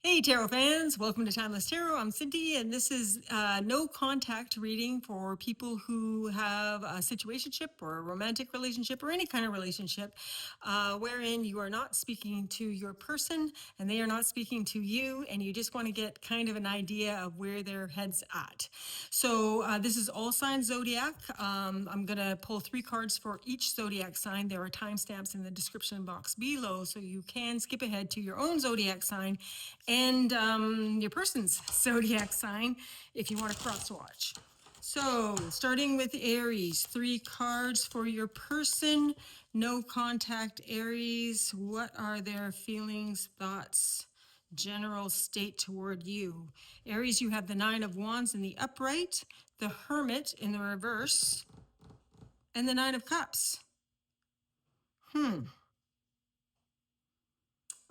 Hey Tarot fans, welcome to Timeless Tarot. I'm Cindy, and this is no contact reading for people who have a situationship or a romantic relationship or any kind of relationship wherein you are not speaking to your person and they are not speaking to you, and you just want to get kind of an idea of where their head's at. So this is all signs zodiac. I'm going to pull 3 cards for each zodiac sign. There are timestamps in the description box below, so you can skip ahead to your own zodiac sign and your person's zodiac sign if you want to cross watch. So, starting with Aries, 3 cards for your person. No contact, Aries. What are their feelings, thoughts, general state toward you? Aries, you have the 9 of Wands in the upright, the Hermit in the reverse, and the 9 of Cups.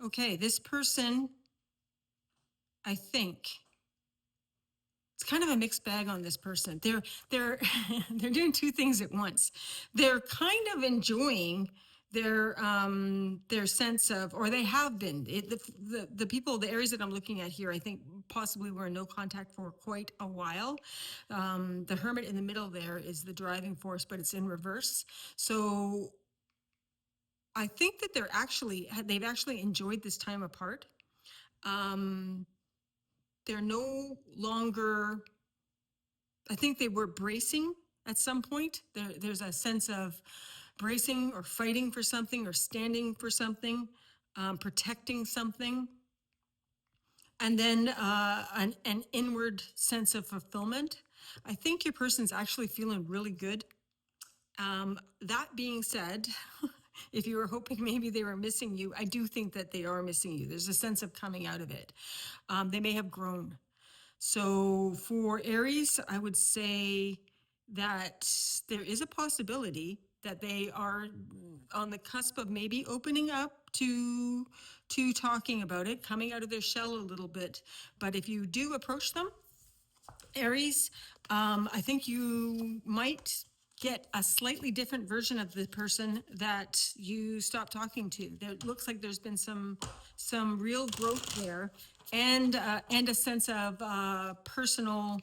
Okay, this person, I think, it's kind of a mixed bag on this person. They're they're doing 2 things at once. They're kind of enjoying their sense of, or they have been. The people, the Aries that I'm looking at here, I think possibly were in no contact for quite a while. The Hermit in the middle there is the driving force, but it's in reverse. So I think that they've actually enjoyed this time apart. They're no longer, I think they were bracing at some point. There's a sense of bracing or fighting for something or standing for something, protecting something. And then an inward sense of fulfillment. I think your person's actually feeling really good. That being said, if you were hoping maybe they were missing you, I do think that they are missing you. There's a sense of coming out of it. They may have grown. So for Aries, I would say that there is a possibility that they are on the cusp of maybe opening up to talking about it, coming out of their shell a little bit. But if you do approach them, Aries, I think you might get a slightly different version of the person that you stopped talking to. There looks like there's been some real growth there, and a sense of personal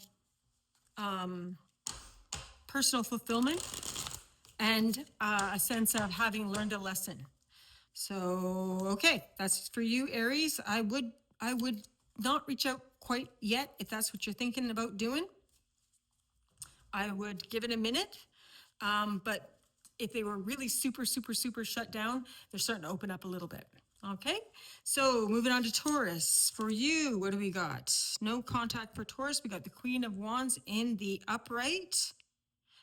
fulfillment, and a sense of having learned a lesson. So, okay, that's for you, Aries. I would not reach out quite yet if that's what you're thinking about doing. I would give it a minute. But if they were really super, super, super shut down, they're starting to open up a little bit. Okay, so moving on to Taurus. For you, what do we got? No contact for Taurus. We got the Queen of Wands in the upright,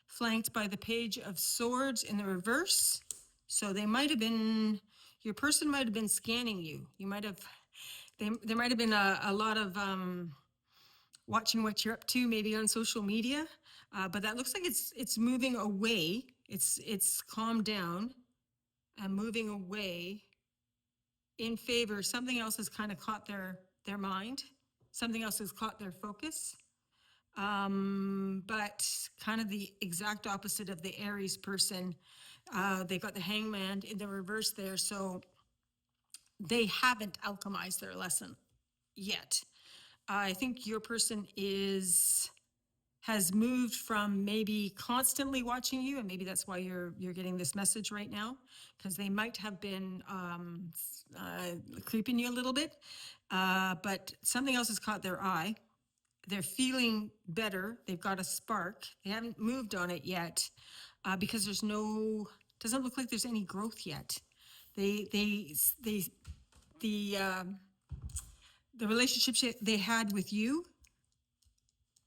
flanked by the Page of Swords in the reverse. So they might have been, your person might have been scanning you. You might have, there might have been a lot of watching what you're up to, maybe on social media. But that looks like it's moving away. It's calmed down and moving away in favor. Something else has kind of caught their mind. Something else has caught their focus. But kind of the exact opposite of the Aries person. They got the Hangman in the reverse there, so they haven't alchemized their lesson yet. I think your person has moved from maybe constantly watching you, and maybe that's why you're getting this message right now, because they might have been creeping you a little bit, but something else has caught their eye. They're feeling better. They've got a spark. They haven't moved on it yet, because doesn't look like there's any growth yet. The relationship they had with you,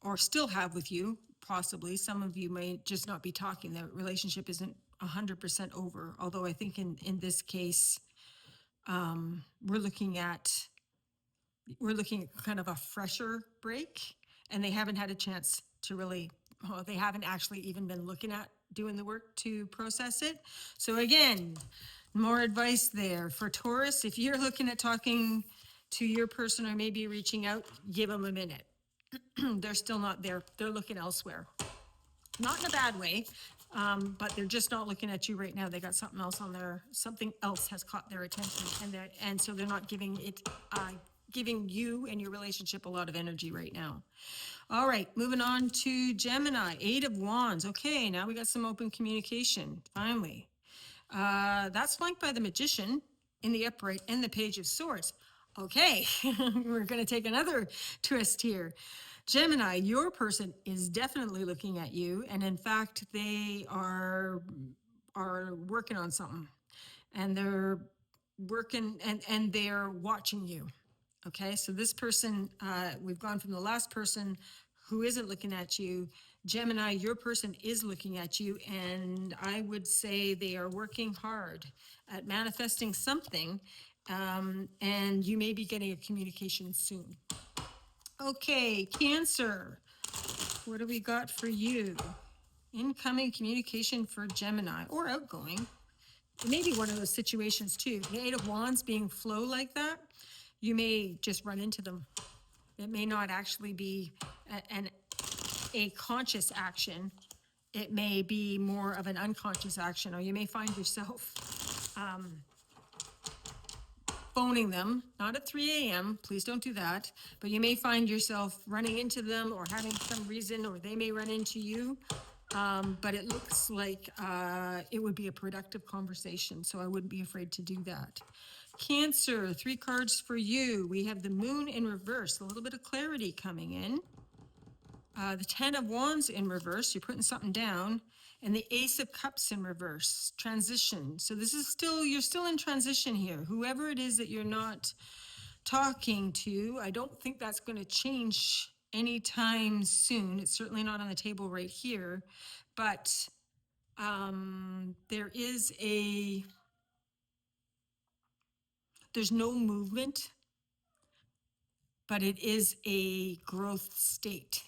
or still have with you, possibly. Some of you may just not be talking. The relationship isn't 100% over. Although I think in this case, we're looking at kind of a fresher break, and they haven't had a chance to really, they haven't actually even been looking at doing the work to process it. So again, more advice there for Taurus. If you're looking at talking to your person or maybe reaching out, give them a minute. They're still not there. They're looking elsewhere. Not in a bad way, but they're just not looking at you right now. They got something else on something else has caught their attention, and so they're not giving it giving you and your relationship a lot of energy right now. All right, moving on to Gemini, 8 of Wands. Okay, now we got some open communication, finally. That's flanked by the Magician in the upright and the Page of Swords. Okay, we're going to take another twist here. Gemini, your person is definitely looking at you, and in fact, they are working on something, and they're working and they're watching you. Okay, so this person, we've gone from the last person who isn't looking at you. Gemini, your person is looking at you, and I would say they are working hard at manifesting something, and you may be getting a communication soon. Okay, Cancer, what do we got for you? Incoming communication for Gemini, or outgoing. It may be one of those situations too. The 8 of Wands being flow like that, you may just run into them. It may not actually be a conscious action. It may be more of an unconscious action, or you may find yourself phoning them, not at 3 a.m., please don't do that, but you may find yourself running into them or having some reason, or they may run into you. But it looks like it would be a productive conversation, so I wouldn't be afraid to do that. Cancer, 3 cards for you. We have the Moon in reverse, a little bit of clarity coming in. The 10 of Wands in reverse, you're putting something down. And the Ace of Cups in reverse, transition. So this is still, you're still in transition here. Whoever it is that you're not talking to, I don't think that's going to change anytime soon. It's certainly not on the table right here. But there's no movement, but it is a growth state.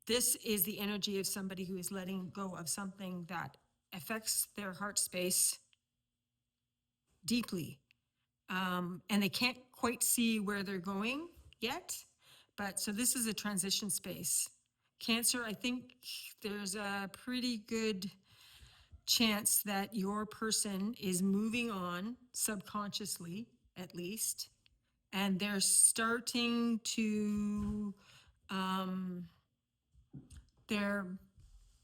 This is the energy of somebody who is letting go of something that affects their heart space deeply. And they can't quite see where they're going yet. But so this is a transition space. Cancer, I think there's a pretty good chance that your person is moving on subconsciously, at least. And they're starting to, their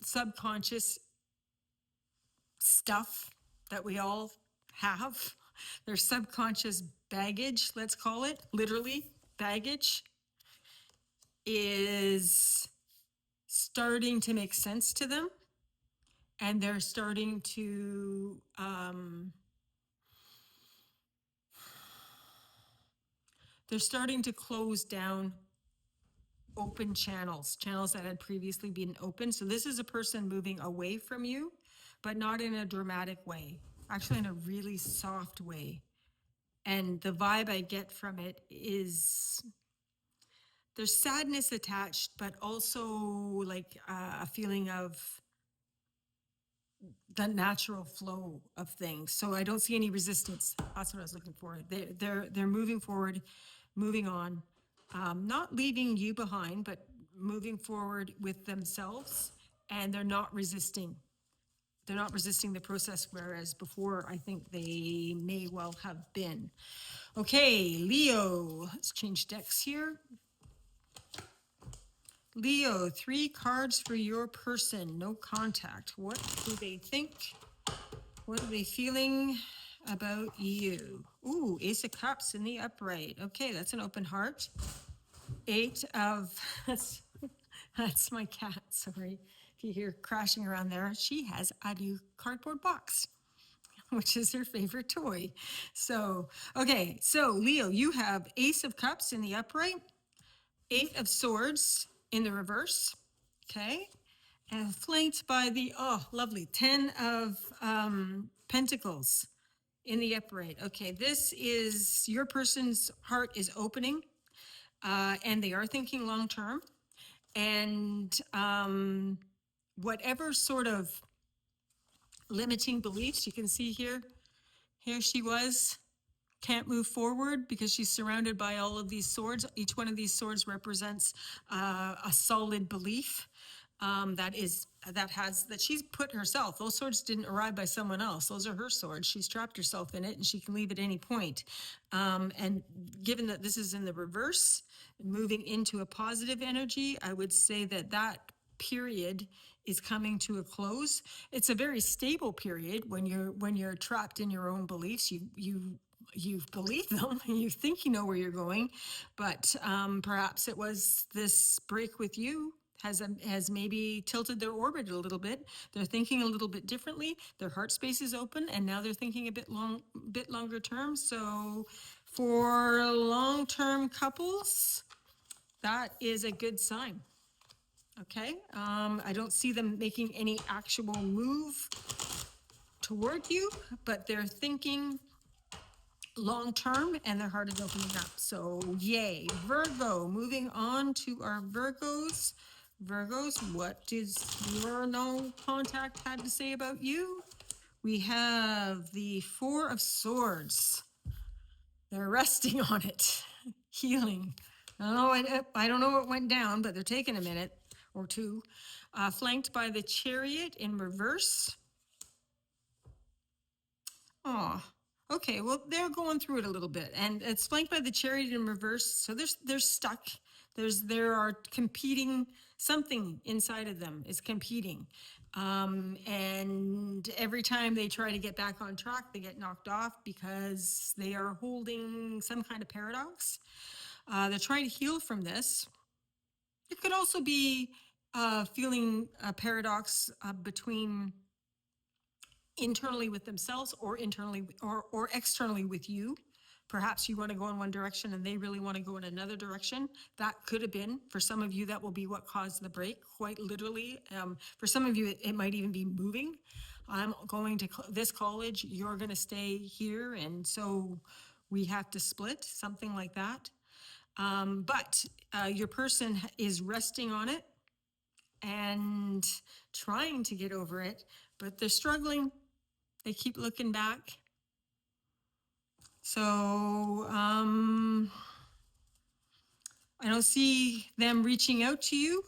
subconscious stuff that we all have, their subconscious baggage, let's call it, literally baggage, is starting to make sense to them. And they're starting to close down open channels that had previously been open. So this is a person moving away from you, but not in a dramatic way, actually in a really soft way. And the vibe I get from it is there's sadness attached, but also like a feeling of the natural flow of things. So I don't see any resistance. That's what I was looking for. They're moving forward, moving on, not leaving you behind, but moving forward with themselves, and they're not resisting. They're not resisting the process, whereas before I think they may well have been. Okay, Leo, let's change decks here. Leo, 3 cards for your person, no contact. What do they think? What are they feeling about you? Ooh, Ace of Cups in the upright. Okay, that's an open heart. 8 of, that's my cat, sorry. If you hear crashing around there, she has a new cardboard box, which is her favorite toy. So, okay, so Leo, you have Ace of Cups in the upright, 8 of Swords in the reverse, okay? And flanked by the, oh, lovely, 10 of Pentacles in the upright. Okay, this is, your person's heart is opening, and they are thinking long term. And whatever sort of limiting beliefs, you can see here she was, can't move forward because she's surrounded by all of these swords. Each one of these swords represents a solid belief that is that she's put herself. Those swords didn't arrive by someone else. Those are her swords. She's trapped herself in it, and she can leave at any point. And given that this is in the reverse, moving into a positive energy, I would say that that period is coming to a close. It's a very stable period when you're trapped in your own beliefs. You believe them and you think you know where you're going, but perhaps it was this break with you has maybe tilted their orbit a little bit. They're thinking a little bit differently. Their heart space is open, and now they're thinking a bit longer term. So, for long-term couples, that is a good sign. Okay, I don't see them making any actual move toward you, but they're thinking long term and their heart is opening up. So yay. Virgo, moving on to our Virgos. Virgos, what does your no contact had to say about you? We have the Four of Swords. They're resting on it. Healing. I don't know what went down, but they're taking a minute or two. Flanked by the Chariot in reverse. Oh, okay. Well, they're going through it a little bit, and it's flanked by the Chariot in reverse. So they're stuck. There are competing. Something inside of them is competing, and every time they try to get back on track, they get knocked off because they are holding some kind of paradox. They're trying to heal from this. It could also be feeling a paradox between internally with themselves or internally or externally with you. Perhaps you want to go in one direction and they really want to go in another direction. That could have been, for some of you, that will be what caused the break, quite literally. For some of you, it might even be moving. I'm going to this college, you're going to stay here, and so we have to split, something like that. But your person is resting on it and trying to get over it, but they're struggling. They keep looking back. So I don't see them reaching out to you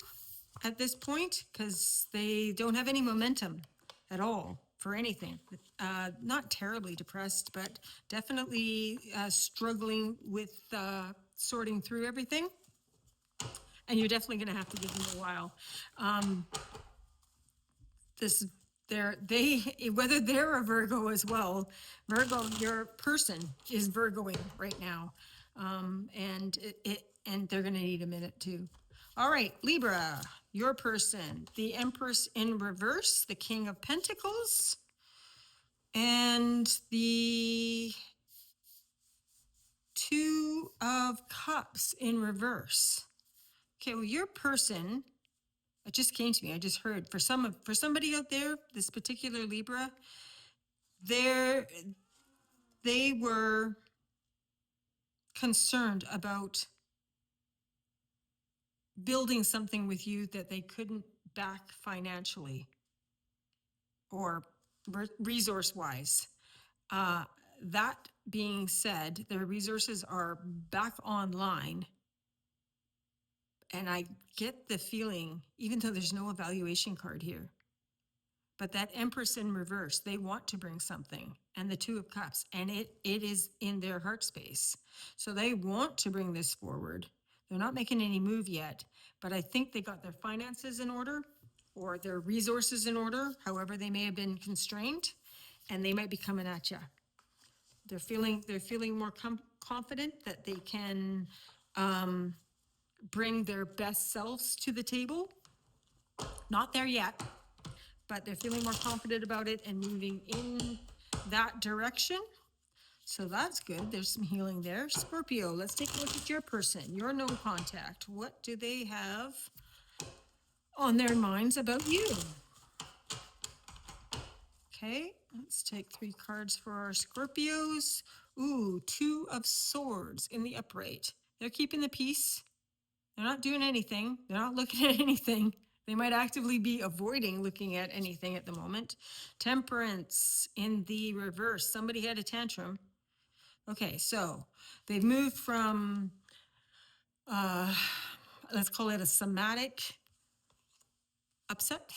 at this point because they don't have any momentum at all for anything. Not terribly depressed, but definitely struggling with sorting through everything. And you're definitely going to have to give them a while. Whether they're a Virgo as well, Virgo, your person is Virgoing right now, and they're going to need a minute too. All right, Libra, your person, the Empress in reverse, the King of Pentacles, and the Two of Cups in reverse. Okay, well, your person, it just came to me. I just heard for somebody out there, this particular Libra, they were concerned about building something with you that they couldn't back financially or resource wise. That being said, their resources are back online. And I get the feeling, even though there's no evaluation card here, but that Empress in reverse, they want to bring something, and the Two of Cups, and it is in their heart space. So they want to bring this forward. They're not making any move yet, but I think they got their finances in order or their resources in order, however they may have been constrained, and they might be coming at you. They're feeling more confident that they can bring their best selves to the table. Not there yet, but they're feeling more confident about it and moving in that direction. So that's good. There's some healing there. Scorpio, let's take a look at your person, your no contact. What do they have on their minds about you? Okay, let's take 3 cards for our Scorpios. Ooh, Two of Swords in the upright. They're keeping the peace. They're not doing anything. They're not looking at anything. They might actively be avoiding looking at anything at the moment. Temperance in the reverse. Somebody had a tantrum. Okay, so they've moved from, let's call it a somatic upset,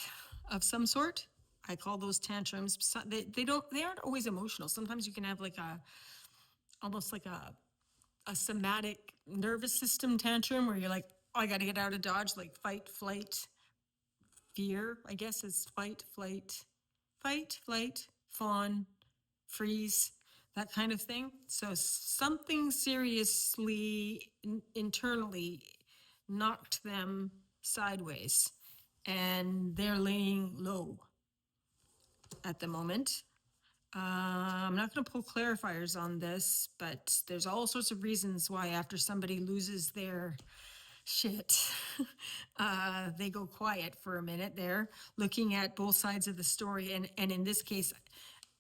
of some sort. I call those tantrums. They aren't always emotional. Sometimes you can have like almost like a somatic nervous system tantrum where you're like, oh, I got to get out of Dodge, like fight, flight, fear, I guess is fight, flight, fawn, freeze, that kind of thing. So something seriously internally knocked them sideways and they're laying low at the moment. I'm not going to pull clarifiers on this, but there's all sorts of reasons why after somebody loses their shit, they go quiet for a minute there, looking at both sides of the story, and in this case,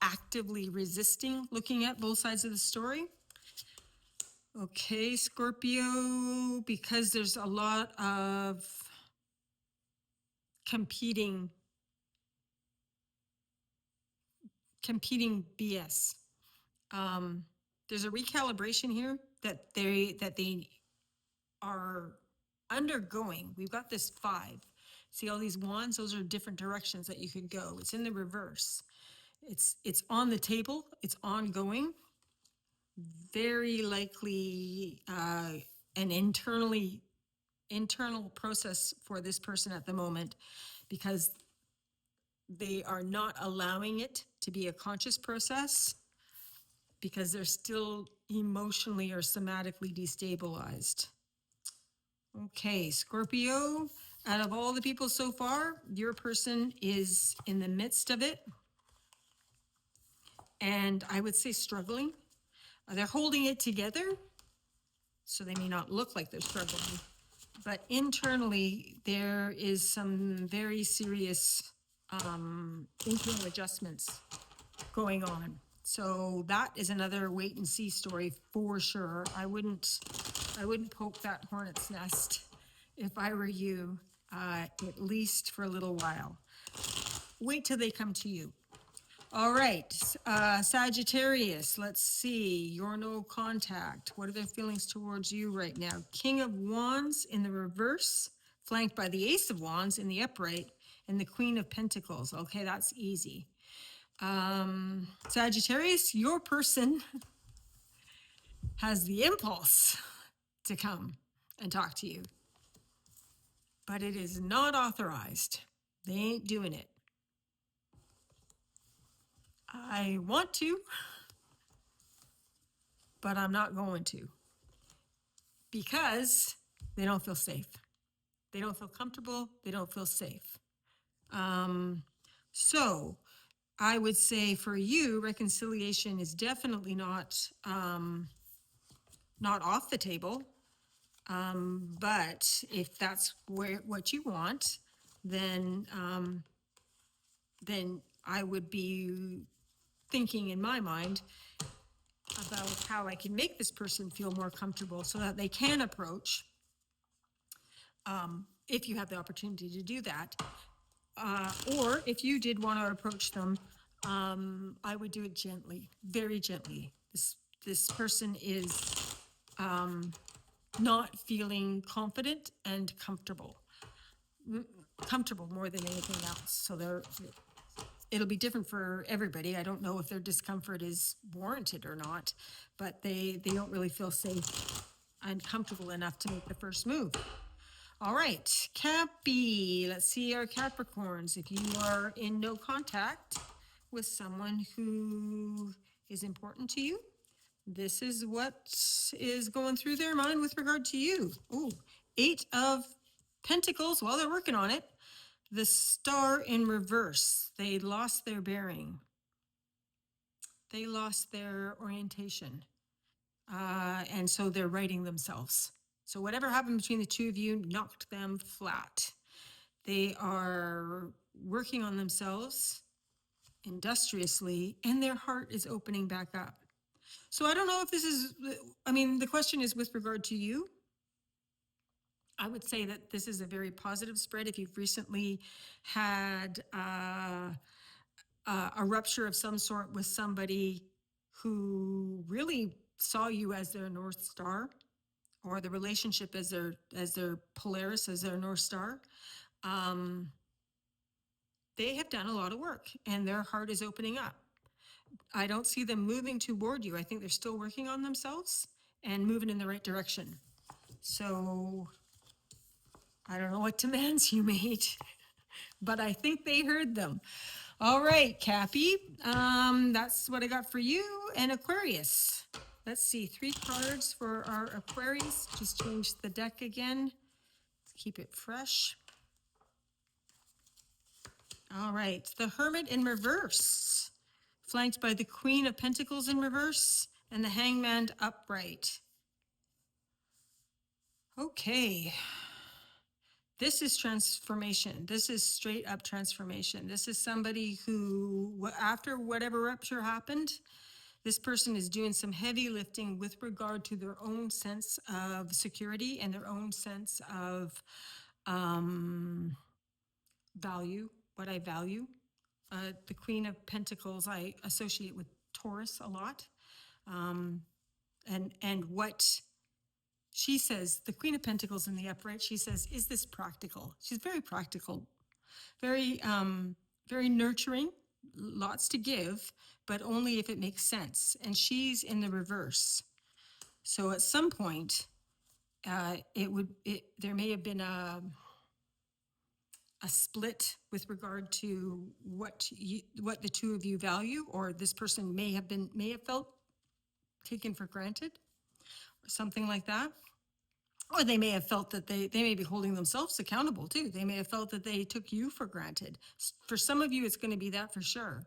actively resisting looking at both sides of the story. Okay, Scorpio, because there's a lot of competing BS. There's a recalibration here that they are undergoing. We've got this 5. See all these wands? Those are different directions that you could go. It's in the reverse. It's on the table. It's ongoing. Very likely an internal process for this person at the moment, because they are not allowing it to be a conscious process because they're still emotionally or somatically destabilized. Okay, Scorpio, out of all the people so far, your person is in the midst of it. And I would say struggling. They're holding it together, so they may not look like they're struggling. But internally, there is some very serious internal adjustments going on. So that is another wait and see story for sure. I wouldn't poke that hornet's nest if I were you, at least for a little while. Wait till they come to you. All right, Sagittarius, let's see, you're no contact. What are their feelings towards you right now? King of Wands in the reverse, flanked by the Ace of Wands in the upright, and the Queen of Pentacles. Okay, that's easy. Sagittarius, your person has the impulse to come and talk to you, but it is not authorized. They ain't doing it. I want to, but I'm not going to, because they don't feel safe. They don't feel comfortable. They don't feel safe. So I would say for you, reconciliation is definitely not off the table. But if that's what you want, then I would be thinking in my mind about how I can make this person feel more comfortable so that they can approach, if you have the opportunity to do that. Or if you did want to approach them, I would do it gently, very gently. This person is not feeling confident and comfortable more than anything else. So it'll be different for everybody. I don't know if their discomfort is warranted or not, but they don't really feel safe and comfortable enough to make the first move. All right, Cappy, let's see our Capricorns. If you are in no contact with someone who is important to you, this is what is going through their mind with regard to you. Ooh, 8 of Pentacles, while they're working on it. The Star in reverse. They lost their bearing. They lost their orientation. And so they're righting themselves. So whatever happened between the two of you knocked them flat. They are working on themselves industriously, and their heart is opening back up. So I don't know if this is, the question is with regard to you. I would say that this is a very positive spread. If you've recently had a rupture of some sort with somebody who really saw you as their North Star, or the relationship as their Polaris, as their North Star, they have done a lot of work and their heart is opening up. I don't see them moving toward you. I think they're still working on themselves and moving in the right direction. So I don't know what demands you made, but I think they heard them. All right, Cappy, that's what I got for you. And Aquarius. Let's see, 3 cards for our Aquarius. Just change the deck again. Keep it fresh. All right, the Hermit in reverse, flanked by the Queen of Pentacles in reverse and the Hangman upright. Okay. This is transformation. This is straight up transformation. This is somebody who, after whatever rupture happened, this person is doing some heavy lifting with regard to their own sense of security and their own sense of value, what I value. The Queen of Pentacles I associate with Taurus a lot. And what she says, the Queen of Pentacles in the upright, she says, is this practical? She's very practical, very, very nurturing, lots to give, but only if it makes sense. And she's in the reverse. So at some point, there may have been a split with regard to what the two of you value, or this person may have felt taken for granted, or something like that. Or they may have felt that they may be holding themselves accountable too. They may have felt that they took you for granted. For some of you, it's going to be that for sure.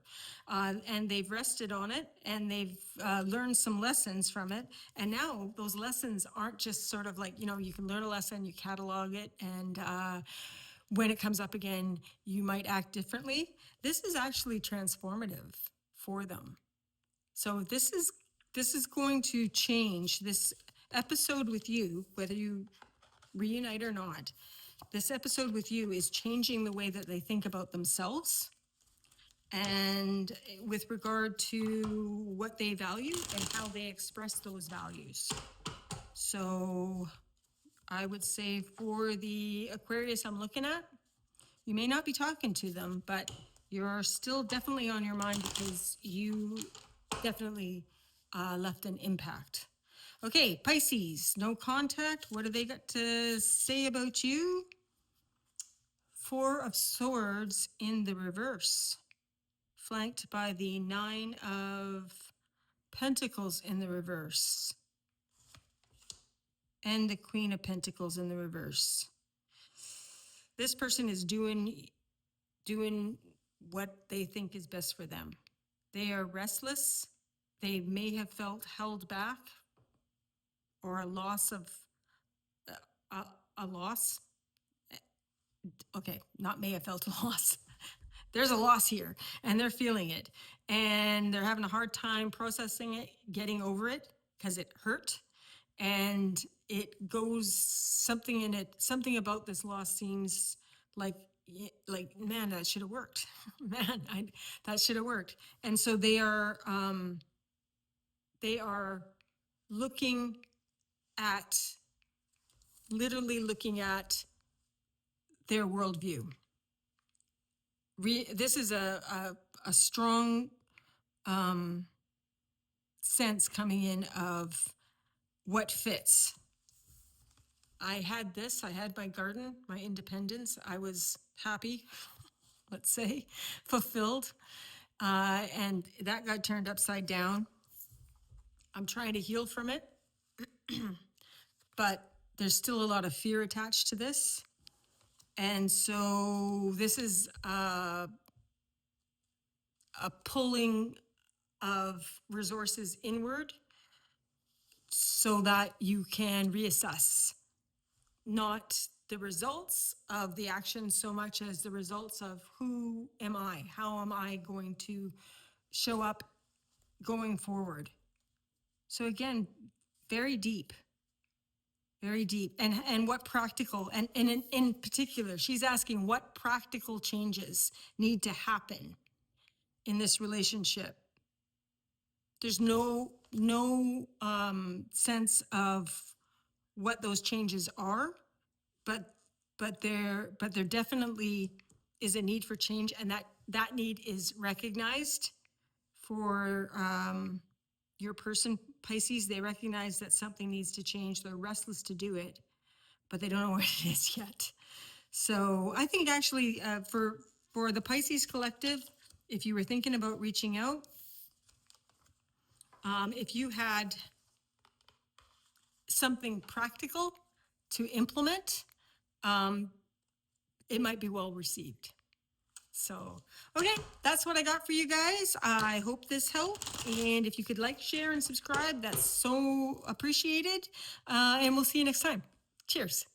And they've rested on it and they've learned some lessons from it. And now those lessons aren't just sort of like, you can learn a lesson, you catalog it, and when it comes up again, you might act differently. This is actually transformative for them. So this is going to change this episode with you, whether you reunite or not. This episode with you is changing the way that they think about themselves and with regard to what they value and how they express those values. So I would say for the Aquarius I'm looking at, you may not be talking to them, but you're still definitely on your mind because you definitely left an impact. Okay, Pisces, no contact. What do they got to say about you? 4 of Swords in the reverse, flanked by the 9 of Pentacles in the reverse, and the Queen of Pentacles in the reverse. This person is doing what they think is best for them. They are restless. They may have felt held back or a loss of a loss. Okay, not may have felt a loss. There's a loss here and they're feeling it and they're having a hard time processing it, getting over it because it hurt. And it goes something about this loss seems like, man, that should have worked. That should have worked. And so they are literally looking at their worldview. This is a strong sense coming in of what fits. I had my garden, my independence. I was happy, let's say, fulfilled. And that got turned upside down. I'm trying to heal from it, but there's still a lot of fear attached to this. And so this is a pulling of resources inward so that you can reassess, not the results of the action so much as the results of who am I? How am I going to show up going forward? So again, very deep. Very deep. And what practical, and in particular, she's asking what practical changes need to happen in this relationship. There's no sense of what those changes are, but they're definitely is a need for change, and that need is recognized for your person, Pisces. They recognize that something needs to change. They're restless to do it, but they don't know what it is yet. So I think actually for the Pisces collective, if you were thinking about reaching out, if you had something practical to implement, it might be well received. So, okay, that's what I got for you guys. I hope this helped. And if you could like, share, and subscribe, that's so appreciated. And we'll see you next time. Cheers.